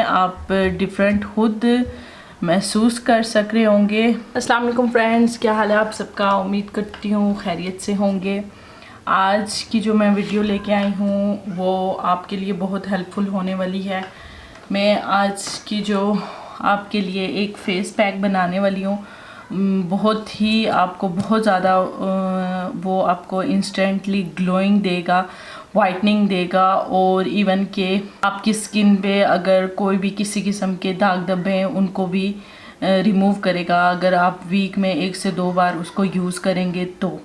हैं आप डिफरेंट खुद महसूस कर सक रहे होंगे। अस्सलाम वालेकुम फ्रेंड्स, क्या हाल है आप सबका। उम्मीद करती हूँ खैरियत से होंगे। आज की जो मैं वीडियो लेके आई हूँ वो आपके लिए बहुत हेल्पफुल होने वाली है। मैं आज की जो आपके लिए एक फ़ेस पैक बनाने वाली हूँ, बहुत ही आपको बहुत ज़्यादा वो आपको इंस्टेंटली ग्लोइंग देगा, वाइटनिंग देगा, और इवन के आपकी स्किन पे अगर कोई भी किसी किस्म के दाग धब्बे हैं उनको भी रिमूव करेगा अगर आप वीक में 1 से 2 बार उसको यूज़ करेंगे तो,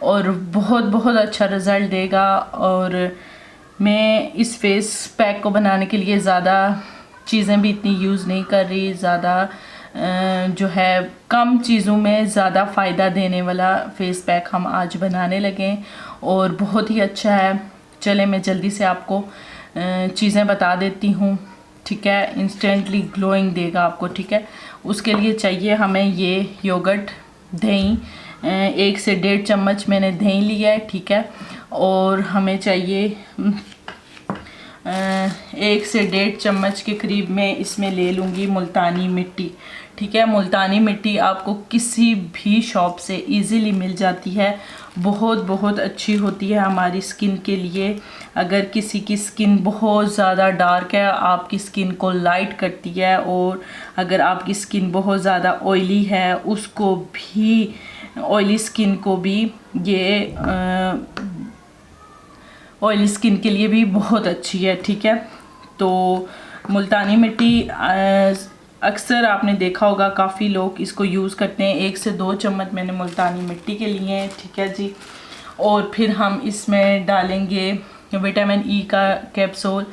और बहुत बहुत अच्छा रिज़ल्ट देगा। और मैं इस फेस पैक को बनाने के लिए ज़्यादा चीज़ें भी इतनी यूज़ नहीं कर रही, ज़्यादा जो है कम चीज़ों में ज़्यादा फ़ायदा देने वाला फ़ेस पैक हम आज बनाने लगे और बहुत ही अच्छा है। चले मैं जल्दी से आपको चीज़ें बता देती हूँ, ठीक है। इंस्टेंटली ग्लोइंग देगा आपको, ठीक है। उसके लिए चाहिए हमें ये योगर्ट, दही, 1 से 1.5 चम्मच मैंने दही लिया है, ठीक है। और हमें चाहिए 1 से 1.5 चम्मच के करीब मैं इसमें ले लूँगी मुल्तानी मिट्टी, ठीक है। मुल्तानी मिट्टी आपको किसी भी शॉप से इजीली मिल जाती है, बहुत बहुत अच्छी होती है हमारी स्किन के लिए। अगर किसी की स्किन बहुत ज़्यादा डार्क है, आपकी स्किन को लाइट करती है, और अगर आपकी स्किन बहुत ज़्यादा ऑयली है उसको भी, ऑयली स्किन को भी ये ऑयली स्किन के लिए भी बहुत अच्छी है, ठीक है। तो मुल्तानी मिट्टी अक्सर आपने देखा होगा काफ़ी लोग इसको यूज़ करते हैं। 1 से 2 चम्मच मैंने मुल्तानी मिट्टी के लिए हैं, ठीक है जी। और फिर हम इसमें डालेंगे विटामिन ई का कैप्सूल।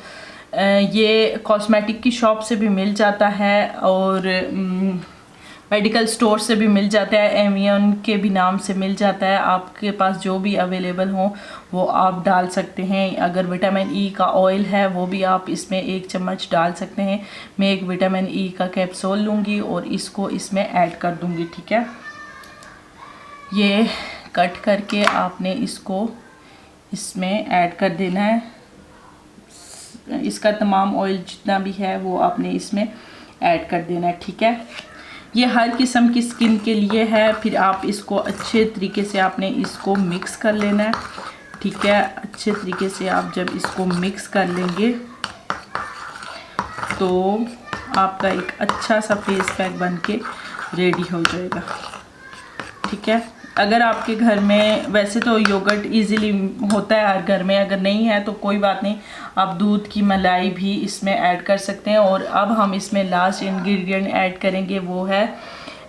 ये कॉस्मेटिक की शॉप से भी मिल जाता है और मेडिकल स्टोर से भी मिल जाता है, एवियन के भी नाम से मिल जाता है। आपके पास जो भी अवेलेबल हो वो आप डाल सकते हैं। अगर विटामिन ई का ऑयल है वो भी आप इसमें 1 चम्मच डाल सकते हैं। मैं एक विटामिन ई का कैप्सूल लूँगी और इसको इसमें ऐड कर दूँगी, ठीक है। ये कट करके आपने इसको इसमें ऐड कर देना है। इसका तमाम ऑयल जितना भी है वो आपने इसमें ऐड कर देना है, ठीक है। ये हर किस्म की स्किन के लिए है। फिर आप इसको अच्छे तरीके से आपने इसको मिक्स कर लेना है, ठीक है। अच्छे तरीके से आप जब इसको मिक्स कर लेंगे तो आपका एक अच्छा सा फेस पैक बनके रेडी हो जाएगा, ठीक है। अगर आपके घर में, वैसे तो योगर्ट इजीली होता है हर घर में, अगर नहीं है तो कोई बात नहीं, आप दूध की मलाई भी इसमें ऐड कर सकते हैं। और अब हम इसमें लास्ट इंग्रेडिएंट ऐड करेंगे, वो है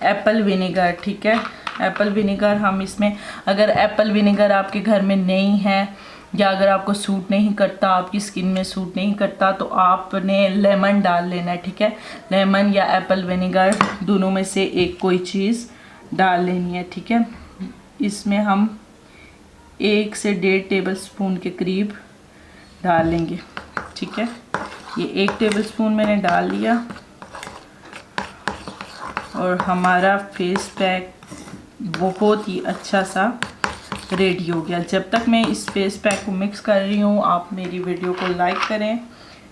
एप्पल विनेगर, ठीक है। एप्पल विनेगर हम इसमें, अगर एप्पल विनेगर आपके घर में नहीं है या अगर आपको सूट नहीं करता, आपकी स्किन में सूट नहीं करता, तो आपने लेमन डाल लेना है, ठीक है। लेमन या एप्पल विनेगर दोनों में से एक कोई चीज़ डाल लेनी है, ठीक है। इसमें हम 1 से 1.5 टेबलस्पून के करीब डाल लेंगे, ठीक है। ये 1 टेबलस्पून मैंने डाल लिया और हमारा फेस पैक बहुत ही अच्छा सा रेडी हो गया। जब तक मैं इस फेस पैक को मिक्स कर रही हूँ, आप मेरी वीडियो को लाइक करें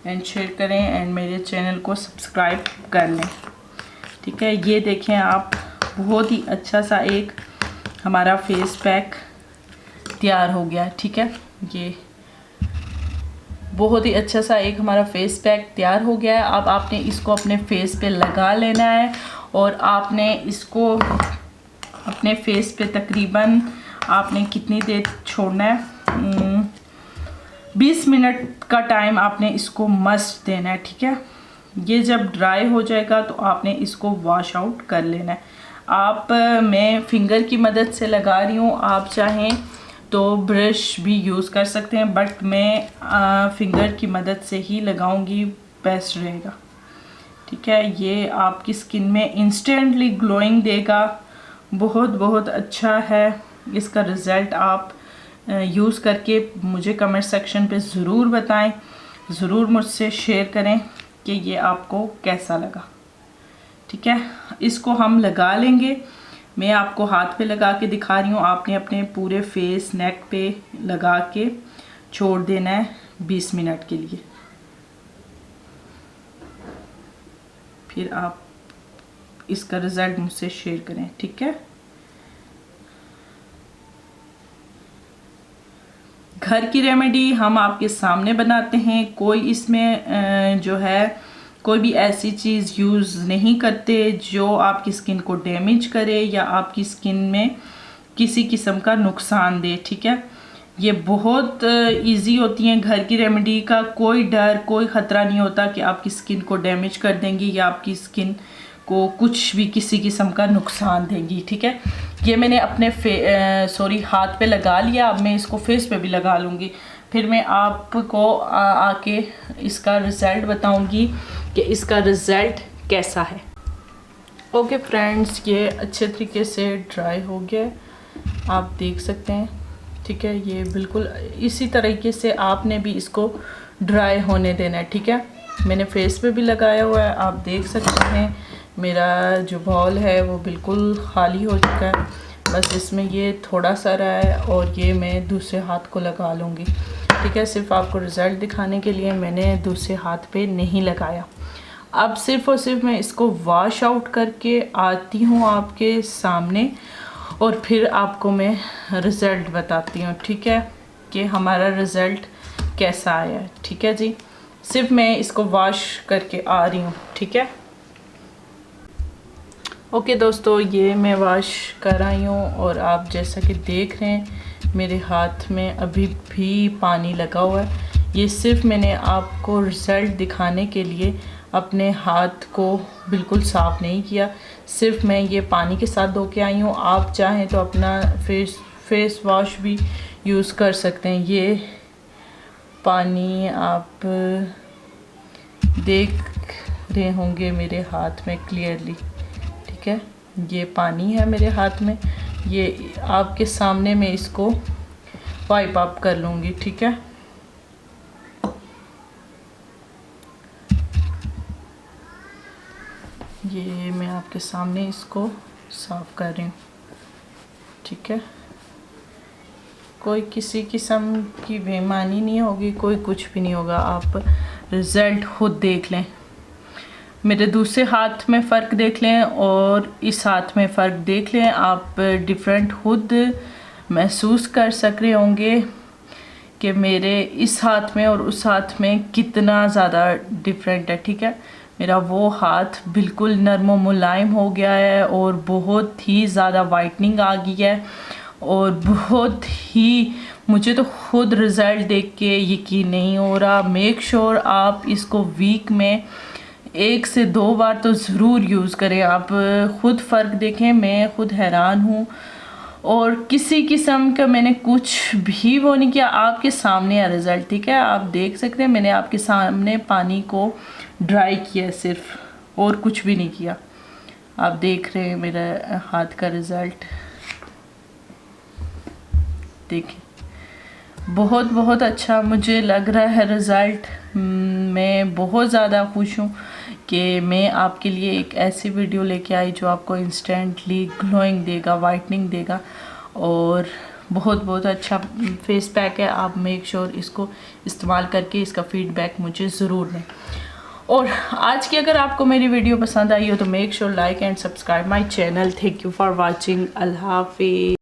एंड शेयर करें एंड मेरे चैनल को सब्सक्राइब कर लें, ठीक है। ये देखें आप, बहुत ही अच्छा सा एक हमारा फेस पैक तैयार हो गया, ठीक है। ये बहुत ही अच्छा सा एक हमारा फेस पैक तैयार हो गया है। अब आपने इसको अपने फेस पे लगा लेना है और आपने इसको अपने फेस पे तकरीबन आपने कितनी देर छोड़ना है, 20 मिनट का टाइम आपने इसको मस्ट देना है, ठीक है। ये जब ड्राई हो जाएगा तो आपने इसको वॉश आउट कर लेना है। आप, मैं फिंगर की मदद से लगा रही हूँ, आप चाहें तो ब्रश भी यूज़ कर सकते हैं, बट मैं फिंगर की मदद से ही लगाऊंगी, बेस्ट रहेगा, ठीक है। ये आपकी स्किन में इंस्टेंटली ग्लोइंग देगा, बहुत बहुत अच्छा है। इसका रिज़ल्ट आप यूज़ करके मुझे कमेंट सेक्शन पे ज़रूर बताएं, ज़रूर मुझसे शेयर करें कि ये आपको कैसा लगा, ठीक है। इसको हम लगा लेंगे। मैं आपको हाथ पे लगा के दिखा रही हूँ, आपने अपने पूरे फेस, नेक पे लगा के छोड़ देना है 20 मिनट के लिए। फिर आप इसका रिज़ल्ट मुझसे शेयर करें, ठीक है। घर की रेमेडी हम आपके सामने बनाते हैं, कोई इसमें जो है कोई भी ऐसी चीज़ यूज़ नहीं करते जो आपकी स्किन को डैमेज करे या आपकी स्किन में किसी किस्म का नुकसान दे, ठीक है। ये बहुत इजी होती हैं घर की रेमेडी, का कोई डर कोई ख़तरा नहीं होता कि आपकी स्किन को डैमेज कर देंगी या आपकी स्किन को कुछ भी किसी किस्म का नुकसान देंगी, ठीक है। ये मैंने अपने सॉरी हाथ पे लगा लिया, अब मैं इसको फेस पे भी लगा लूँगी, फिर मैं आपको आके इसका रिज़ल्ट बताऊँगी कि इसका रिज़ल्ट कैसा है। ओके फ्रेंड्स, ये अच्छे तरीके से ड्राई हो गया, आप देख सकते हैं, ठीक है। ये बिल्कुल इसी तरीके से आपने भी इसको ड्राई होने देना है, ठीक है। मैंने फेस पे भी लगाया हुआ है, आप देख सकते हैं मेरा जो बॉल है वो बिल्कुल खाली हो चुका है, बस इसमें ये थोड़ा सा रहा है और ये मैं दूसरे हाथ को लगा लूँगी, ठीक है। सिर्फ आपको रिज़ल्ट दिखाने के लिए मैंने दूसरे हाथ पे नहीं लगाया। अब सिर्फ़ और सिर्फ मैं इसको वॉश आउट करके आती हूँ आपके सामने और फिर आपको मैं रिज़ल्ट बताती हूँ, ठीक है, कि हमारा रिज़ल्ट कैसा आया है, ठीक है जी। सिर्फ मैं इसको वॉश करके आ रही हूँ, ठीक है। ओके दोस्तों, ये मैं वॉश कर आई हूँ और आप जैसा कि देख रहे हैं मेरे हाथ में अभी भी पानी लगा हुआ है। ये सिर्फ मैंने आपको रिज़ल्ट दिखाने के लिए अपने हाथ को बिल्कुल साफ़ नहीं किया, सिर्फ मैं ये पानी के साथ धो के आई हूँ। आप चाहें तो अपना फेस वॉश भी यूज़ कर सकते हैं। ये पानी आप देख रहे होंगे मेरे हाथ में क्लियरली, ठीक है। ये पानी है मेरे हाथ में, ये आपके सामने मैं इसको वाइप अप कर लूँगी, ठीक है। ये मैं आपके सामने इसको साफ़ कर रही हूँ, ठीक है। कोई किसी किस्म की बेईमानी नहीं होगी, कोई कुछ भी नहीं होगा, आप रिज़ल्ट खुद देख लें। मेरे दूसरे हाथ में फ़र्क देख लें और इस हाथ में फ़र्क देख लें, आप डिफरेंट खुद महसूस कर सक रहे होंगे कि मेरे इस हाथ में और उस हाथ में कितना ज़्यादा डिफरेंट है, ठीक है। मेरा वो हाथ बिल्कुल नरम और मुलायम हो गया है और बहुत ही ज़्यादा वाइटनिंग आ गई है और बहुत ही, मुझे तो खुद रिज़ल्ट देख के यकीन नहीं हो रहा। मेक श्योर आप इसको वीक में 1 से 2 बार तो ज़रूर यूज़ करें, आप ख़ुद फ़र्क देखें। मैं ख़ुद हैरान हूँ और किसी किस्म का मैंने कुछ भी वो नहीं किया, आपके सामने है रिज़ल्ट, ठीक है। आप देख सकते हैं मैंने आपके सामने पानी को ड्राई किया सिर्फ, और कुछ भी नहीं किया। आप देख रहे हैं मेरा हाथ का रिज़ल्ट, देखिए बहुत बहुत अच्छा मुझे लग रहा है रिज़ल्ट। मैं बहुत ज़्यादा खुश हूँ कि मैं आपके लिए एक ऐसी वीडियो लेके आई जो आपको इंस्टेंटली ग्लोइंग देगा, वाइटनिंग देगा और बहुत बहुत अच्छा फेस पैक है। आप मेक श्योर इसको इस्तेमाल करके इसका फ़ीडबैक मुझे ज़रूर दें। और आज की अगर आपको मेरी वीडियो पसंद आई हो तो make sure like and subscribe my channel. Thank you for watching. अल्लाह हाफिज़।